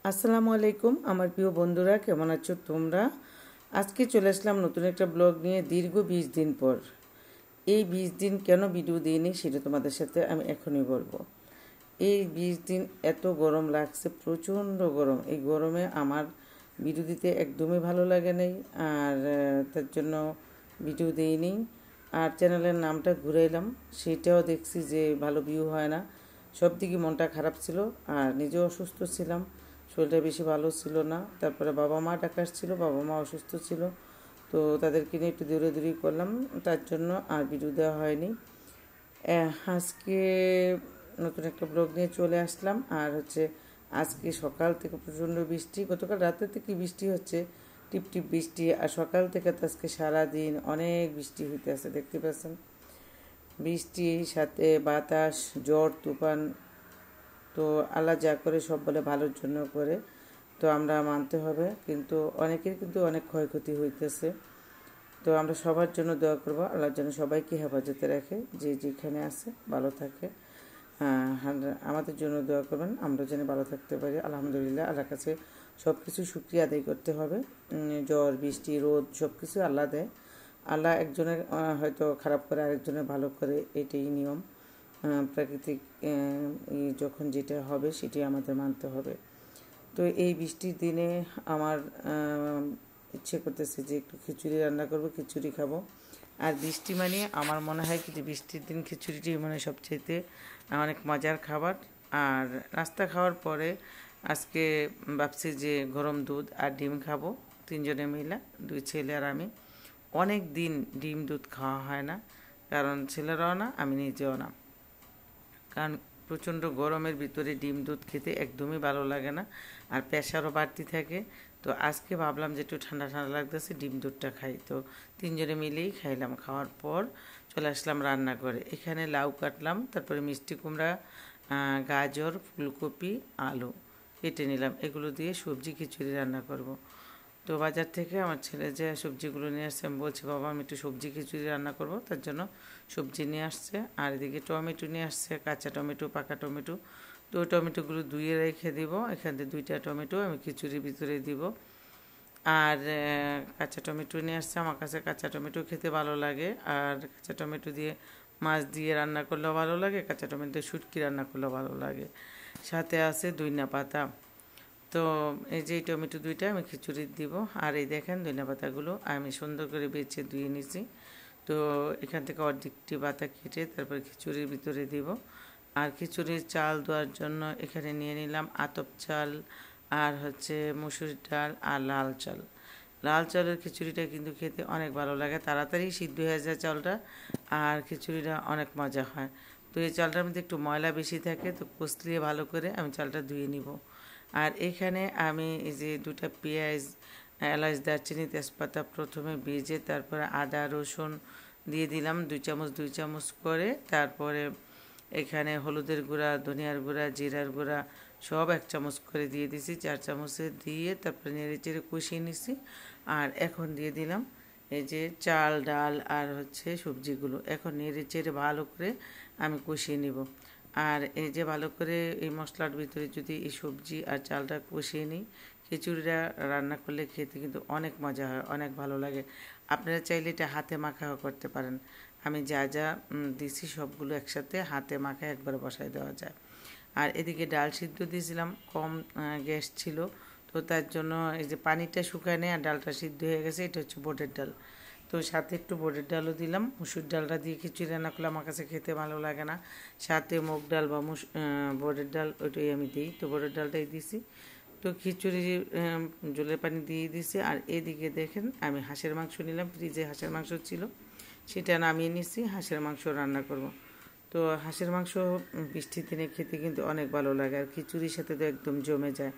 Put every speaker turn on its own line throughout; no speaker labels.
আসসালামু আলাইকুম আমার প্রিয় বন্ধুরা, কেমন আছো তোমরা? আজকে চলে আসলাম নতুন একটা ব্লগ নিয়ে দীর্ঘ 20 দিন পর। এই 20 দিন কেন ভিডিও দিইনি সেটা তোমাদের সাথে আমি এখনই বলবো। এই 20 দিন এত গরম লাগছে, প্রচণ্ড গরম। এই গরমে আমার ভিডিও দিতে একদমই ভালো লাগে নাই, আর তার জন্য ভিডিও দিইনি। আর চ্যানেলের নামটা ঘুরাইলাম, সেটাও দেখছি যে ভালো ভিউ হয় না। সব দিকে মনটা খারাপ ছিল, আর নিজেও অসুস্থ ছিলাম, শরীরটা বেশি ভালো ছিল না। তারপরে বাবা মা ডাকার ছিল, বাবা মা অসুস্থ ছিল, তো তাদেরকে নিয়ে একটু দৌড়াদৌড়ি করলাম, তার জন্য আর ভিডিও দেওয়া হয়নি। আজকে নতুন একটা ব্লগ নিয়ে চলে আসলাম। আর আজকে সকাল থেকে প্রচণ্ড বৃষ্টি, গতকাল রাতে থেকে বৃষ্টি হচ্ছে, টিপ টিপ বৃষ্টি। আর সকাল থেকে তো আজকে সারাদিন অনেক বৃষ্টি হইতে আছে, দেখতে পাচ্ছেন। বৃষ্টির সাথে বাতাস, ঝড় তুফান। তো আল্লাহ যা করে সব বলে ভালোর জন্য করে, তো আমরা মানতে হবে। কিন্তু অনেকের কিন্তু অনেক ক্ষয়ক্ষতি হইতেছে। তো আমরা সবার জন্য দোয়া করবো, আল্লাহর জন্য সবাইকে হেফাজতে রাখে, যে যেখানে আছে ভালো থাকে। আমাদের জন্য দোয়া করবেন, আমরা যেন ভালো থাকতে পারি। আলহামদুলিল্লাহ, আল্লাহর কাছে সব কিছু শুকরিয়া আদায় করতে হবে। ঝড় বৃষ্টি রোদ সব কিছু আল্লাহ দেয়। আল্লাহ একজনের হয়তো খারাপ করে, আরেকজনের ভালো করে, এটাই নিয়ম। প্রাকৃতিক যখন যেটা হবে সেটাই আমাদের মানতে হবে। তো এই বৃষ্টির দিনে আমার ইচ্ছে করতেছে যে একটু খিচুড়ি রান্না করব, খিচুড়ি খাবো। আর বৃষ্টি মানে আমার মনে হয় কি যে বৃষ্টির দিন খিচুড়িটি মানে সবচেয়েতে অনেক মজার খাবার। আর নাস্তা খাওয়ার পরে আজকে ভাবছি যে গরম দুধ আর ডিম খাবো, তিনজনে মিলে, 2 ছেলে আর আমি। অনেক দিন ডিম দুধ খাওয়া হয় না, কারণ ছেলেরাও না, আমি নিজেও না। কারণ প্রচণ্ড গরমের ভিতরে ডিম দুধ খেতে একদমই ভালো লাগে না, আর প্রেশারও বাড়তি থাকে। তো আজকে ভাবলাম যে একটু ঠান্ডা ঠান্ডা লাগতেছে, ডিম দুধটা খাই। তো তিনজনে মিলেই খাইলাম। খাওয়ার পর চলে আসলাম রান্না করে। এখানে লাউ কাটলাম, তারপরে মিষ্টি কুমড়া, গাজর, ফুলকপি, আলু কেটে নিলাম। এগুলো দিয়ে সবজি খিচুড়ি রান্না করব। তো বাজার থেকে আমার ছেলে যে সবজিগুলো নিয়ে আসছে, আমি বলছি বাবা আমি একটু সবজি খিচুড়ি রান্না করব, তার জন্য সবজি নিয়ে আসছে। আর এদিকে টমেটো নিয়ে আসছে, কাঁচা টমেটো, পাকা টমেটো। তো টমেটোগুলো ধুয়ে রেখে দিব। এখান থেকে 2টা টমেটো আমি খিচুড়ির ভিতরে দিব। আর কাঁচা টমেটো নিয়ে আসছে, আমার কাছে কাঁচা টমেটো খেতে ভালো লাগে। আর কাঁচা টমেটো দিয়ে মাছ দিয়ে রান্না করলেও ভালো লাগে, কাঁচা টমেটো শুটকি রান্না করলেও ভালো লাগে। সাথে আছে ধইনা পাতা। তো এই যে টমেটো 2টা আমি খিচুড়ি দিব। আর এই দেখেন ধনিয়া পাতাগুলো আমি সুন্দর করে বেছে ধুয়ে নিছি। তো এখান থেকে অর্ধেকটি পাতা কেটে তারপর খিচুড়ির ভিতরে দিব। আর খিচুড়ির চাল দেওয়ার জন্য এখানে নিয়ে নিলাম আতপ চাল, আর মসুর ডাল, আর লাল চাল। লাল চালের খিচুড়িটা কিন্তু খেতে অনেক ভালো লাগে, তাড়াতাড়ি সিদ্ধ হয়ে যায় চালটা, আর খিচুড়িটা অনেক মজা হয়। তো এই চালটার মধ্যে একটু ময়লা বেশি থাকে, তো কষলিয়ে ভালো করে আমি চালটা ধুয়ে নিব। আর এখানে আমি এই যে 2টা পেঁয়াজ, এলাচ, দারচিনি, তেজপাতা প্রথমে ভেজে তারপরে আদা রসুন দিয়ে দিলাম 2 চামচ 2 চামচ করে। তারপরে এখানে হলুদের গুঁড়া, ধনিয়ার গুঁড়া, জিরার গুঁড়া সব 1 চামচ করে দিয়ে দিছি, 4 চামচে দিয়ে তারপরে নেড়ে চেড়ে কষিয়ে নিছি। আর এখন দিয়ে দিলাম এই যে চাল ডাল আর সবজিগুলো। এখন নেড়ে চেড়ে ভালো করে আমি কষিয়ে নিব। আর এই যে ভালো করে এই মশলার ভিতরে যদি এই সবজি আর চালটা কষিয়ে নিই, খিচুড়িটা রান্না করলে খেতে কিন্তু অনেক মজা হয়, অনেক ভালো লাগে। আপনারা চাইলে এটা হাতে মাখাও করতে পারেন। আমি যা যা দিছি সবগুলো একসাথে হাতে মাখায় একবারে বসায় দেওয়া যায়। আর এদিকে ডাল সিদ্ধ দিয়েছিলাম, কম গ্যাস ছিল, তো তার জন্য এই যে পানিটা শুকায় নেই আর ডালটা সিদ্ধ হয়ে গেছে। এটা হচ্ছে বোটের ডাল। তো সাথে একটু বোটের ডালও দিলাম। মুসুর ডালটা দিয়ে খিচুড়ি রান্না করলে আমার কাছে খেতে ভালো লাগে না, সাথে মুগ ডাল বা বোটের ডাল ওইটাই আমি দিই। তো বোটের ডালটাই দিছি। তো খিচুড়ি জলের পানি দিয়ে দিছি। আর এদিকে দেখেন আমি হাঁসের মাংস নিলাম, ফ্রিজে হাঁসের মাংস ছিল, সেটা নামিয়ে নিছি। হাঁসের মাংস রান্না করব। তো হাঁসের মাংস বৃষ্টির দিনে খেতে কিন্তু অনেক ভালো লাগে, আর খিচুড়ির সাথে তো একদম জমে যায়।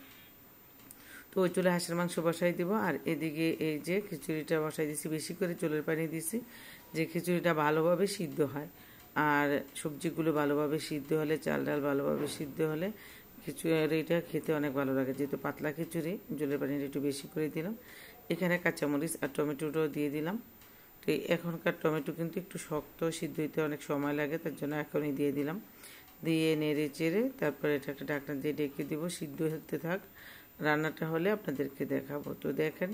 তো ওই চুলে হাঁসের মাংস বসাই দিব। আর এদিকে এই যে খিচুড়িটা বসাই দিছি, বেশি করে চুলের পানি দিছি, যে খিচুড়িটা ভালোভাবে সিদ্ধ হয়। আর সবজিগুলো ভালোভাবে সিদ্ধ হলে, চাল ডাল ভালোভাবে সিদ্ধ হলে খিচুড়িটা খেতে অনেক ভালো লাগে। যেহেতু পাতলা খিচুড়ি, জলের পানিটা একটু বেশি করে দিলাম। এখানে কাঁচামরিচ আর টমেটোটাও দিয়ে দিলাম। তো এখনকার টমেটো কিন্তু একটু শক্ত, সিদ্ধ হইতে অনেক সময় লাগে, তার জন্য এখনই দিয়ে দিলাম। দিয়ে নেড়ে চেড়ে তারপরে এটা একটা ঢাকনা দিয়ে ডেকে দিব, সিদ্ধ হতে থাক। রান্নাটা হলে আপনাদেরকে দেখাবো। তো দেখেন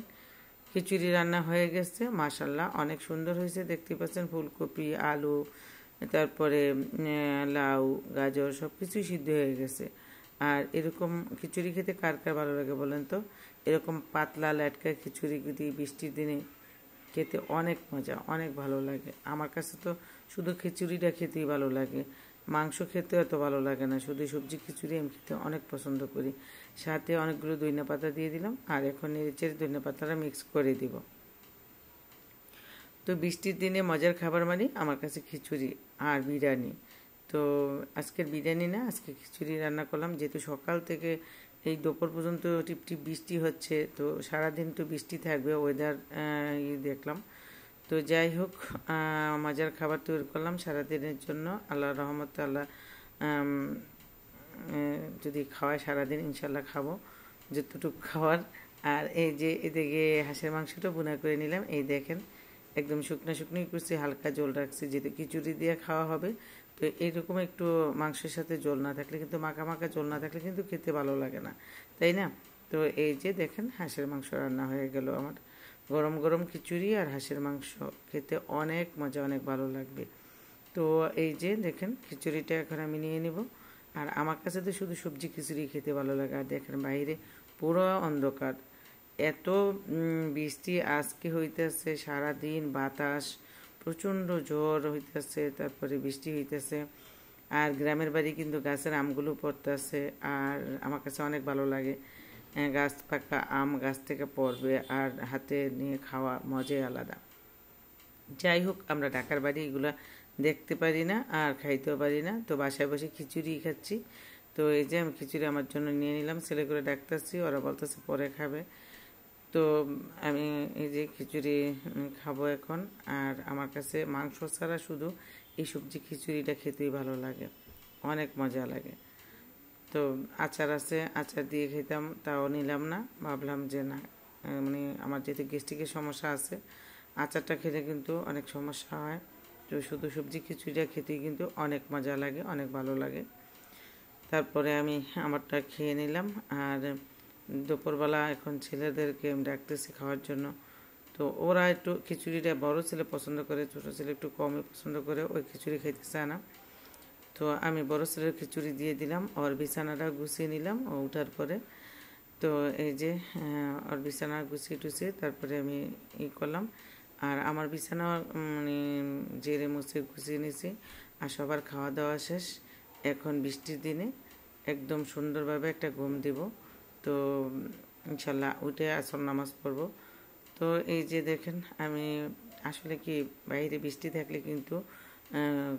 খিচুড়ি রান্না হয়ে গেছে, মাশাল্লাহ অনেক সুন্দর হয়েছে, দেখতে পাচ্ছেন ফুলকপি, আলু, তারপরে লাউ, গাজর সব কিছুই সিদ্ধ হয়ে গেছে। আর এরকম খিচুড়ি খেতে কার কার ভালো লাগে বলেন তো? এরকম পাতলা লেটকা খিচুড়ি যদি বৃষ্টির দিনে খেতে অনেক মজা, অনেক ভালো লাগে। আমার কাছে তো শুধু খিচুড়িটা খেতেই ভালো লাগে, মাংস খেতে এত ভালো লাগে না, শুধু সবজি খিচুড়ি আমি খেতে অনেক পছন্দ করি। সাথে অনেকগুলো ধনিয়া পাতা দিয়ে দিলাম, আর এখন নেড়েচেড়ে ধনিয়া পাতাটা মিক্স করে দিব। তো বৃষ্টির দিনে মজার খাবার মানে আমার কাছে খিচুড়ি আর বিরিয়ানি। তো আজকের বিরিয়ানি না, আজকে খিচুড়ি রান্না করলাম, যেহেতু সকাল থেকে এই দুপুর পর্যন্ত টিপটিপ বৃষ্টি হচ্ছে, তো সারাদিন তো বৃষ্টি থাকবে, ওয়েদার দেখলাম। তো যাই হোক, মজার খাবার তৈরি করলাম সারাদিনের জন্য। আল্লাহ রহমতে আল্লাহ যদি খাওয়ায় সারাদিন ইনশাল্লাহ খাবো যতটুকু খাওয়ার। আর এই যে এদিকে হাঁসের মাংসটা বুনা করে নিলাম, এই দেখেন একদম শুকনো শুকনোই করছি, হালকা জল রাখছি, যেহেতু খিচুড়ি দিয়ে খাওয়া হবে। তো এইরকম একটু মাংসের সাথে জল না থাকলে কিন্তু, মাখা মাখা জল না থাকলে কিন্তু খেতে ভালো লাগে না, তাই না? তো এই যে দেখেন হাঁসের মাংস রান্না হয়ে গেল আমার। গরম গরম খিচুড়ি আর হাঁসের মাংস খেতে অনেক মজা, অনেক ভালো লাগবে। তো এই যে দেখেন খিচুড়িটা এখন আমি নিয়ে নিব। আর আমার কাছে তো শুধু সবজি খিচুড়ি খেতে ভালো লাগে। আর দেখেন বাইরে পুরো অন্ধকার, এত বৃষ্টি আজকে হইতেছে, সারাদিন বাতাস, প্রচণ্ড ঝড় হইতেছে, তারপরে বৃষ্টি হইতেছে। আর গ্রামের বাড়ি কিন্তু গাছের আমগুলো পড়তেছে, আর আমার কাছে অনেক ভালো লাগে। গাছ পাকা আম গাছ থেকে পড়বে আর হাতে নিয়ে খাওয়া মজাই আলাদা। যাই হোক, আমরা ঢাকার বাড়ি এগুলো দেখতে পারি না আর খাইতেও পারি না, তো বাসায় বসে খিচুড়ি খাচ্ছি। তো এই যে আমি খিচুড়ি আমার জন্য নিয়ে নিলাম, ছেলে করে ডাকতেছি, ওরা বলতেছে পরে খাবে। তো আমি এই যে খিচুড়ি খাবো এখন। আর আমার কাছে মাংস ছাড়া শুধু এই সবজি খিচুড়িটা খেতেই ভালো লাগে, অনেক মজা লাগে। তো আচার আছে, আচার দিয়ে খেতাম, তাও নিলাম না, ভাবলাম যে না, মানে আমার যেহেতু গ্যাস্ট্রিকের সমস্যা আছে, আচারটা খেলে কিন্তু অনেক সমস্যা হয়। তো শুধু সবজি খিচুড়িটা খেতেই কিন্তু অনেক মজা লাগে, অনেক ভালো লাগে। তারপরে আমি আমারটা খেয়ে নিলাম। আর দুপুরবেলা এখন ছেলেদেরকে ডাকতেছি খাওয়ার জন্য। তো ওরা একটু খিচুড়িটা, বড় ছেলে পছন্দ করে, ছোটো ছেলে একটু কমই পছন্দ করে, ওই খিচুড়ি খেতে চায় না। তো আমি বড় ছেলের খিচুড়ি দিয়ে দিলাম, ওর বিছানাটা গুছিয়ে নিলাম ও উঠার পরে। তো এই যে ওর বিছানা গুছিয়ে টুছিয়ে তারপরে আমি করলাম। আর আমার বিছানা মানে জেরে মুছে গুছিয়ে নিয়েছি। আর সবার খাওয়া দাওয়া শেষ, এখন বৃষ্টির দিনে একদম সুন্দরভাবে একটা ঘুম দিব। তো ইনশাল্লাহ উঠে আসর নামাজ পড়ব। তো এই যে দেখেন আমি আসলে কি, বাইরে বৃষ্টি থাকলে কিন্তু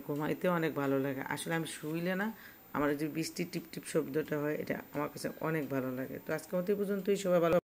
ঘুমাইতে অনেক ভালো লাগে। আসলে আমি শুইলে না, আমার যে বৃষ্টির টিপ টিপ শব্দটা হয়, এটা আমার কাছে অনেক ভালো লাগে। তো আজকে মতো এই পর্যন্তই, সবাই ভালো।